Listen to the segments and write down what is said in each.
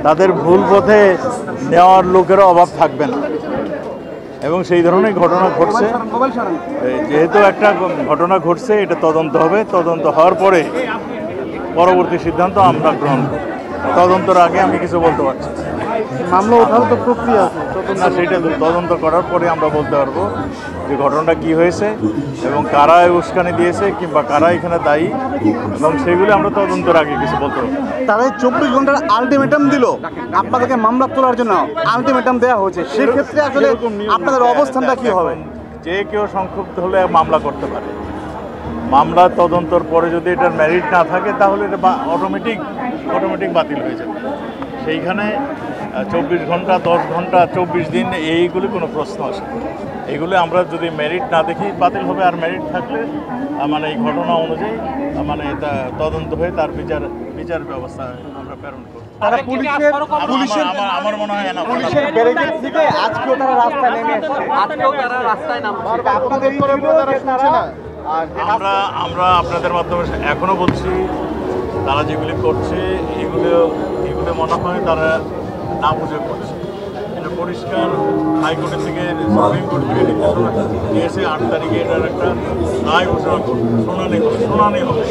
তাদের ভুল পথে নেওয়ার লোকেরও অভাব থাকবে না এবং সেই ধরনের ঘটনা ঘটছে। যেহেতু একটা ঘটনা ঘটছে, এটা তদন্ত হবে, তদন্ত হওয়ার পরে পরবর্তী সিদ্ধান্ত আমরা গ্রহণ করব। তদন্তর আগে আমি কিছু বলতে পারছি মামলা ওঠার তো প্রক্রিয়া আছে না, সেইটা তদন্ত করার পরে আমরা বলতে পারবো যে ঘটনাটা কি হয়েছে এবং কারা উস্কানি দিয়েছে কিংবা কারা এখানে দায়ী, এবং সেগুলো আমরা তদন্তের আগে কিছু বলতে পারবো। তারা 24 ঘন্টার আলটিমেটাম দিল আপনাদেরকে মামলা তোলার জন্য, আলটিমেটাম দেওয়া হয়েছে, সেক্ষেত্রে আসলে আপনাদের অবস্থানটা কি হবে? যে কেউ সংক্ষুব্ধ হলে মামলা করতে পারে। মামলা তদন্তর পরে যদি এটার মেরিট না থাকে তাহলে এটা অটোমেটিক বাতিল হয়ে যাবে। সেইখানে 24 ঘন্টা, 10 ঘন্টা, 24 দিন এইগুলি কোনো প্রশ্ন আসে। এগুলো আমরা যদি মেরিট না দেখি বাতিল হবে, আর মেরিট থাকলে মানে এই ঘটনা অনুযায়ী মানে তদন্ত হয়ে তার বিচার ব্যবস্থা আমরা প্রেরণ করব। তারা পুলিশের আমার মনে হয় না পুলিশের ব্যারিকেড থেকে আজকেও তারা রাস্তায় নেমে এসেছে, আজকেও তারা রাস্তায় নামছে। আপনাদের করে তারা শুনছে না। আমরা আপনাদের মাধ্যমে এখনো বলছি, তারা যেগুলি করছে এগুলো মনে হয় তারা না বুঝে করছে। এটা পরিষ্কার হাইকোর্টের থেকে, সুপ্রিম কোর্ট থেকে নির্দেশনা দিয়েছে 8 তারিখে এটার একটা রায় ঘোষণা করবে, শুনানি হবে।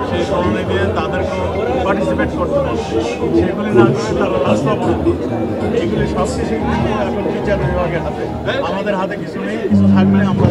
সেই শুনানি দিয়ে তাদেরকে পার্টিসিপেট করতে হবে। সেগুলি না করে তারা রাস্তা অবরোধ করছে। এইগুলি সব কিছু এখন বিচার বিভাগের হাতে, আমাদের হাতে কিছু নেই। কিছু থাকলে আমরা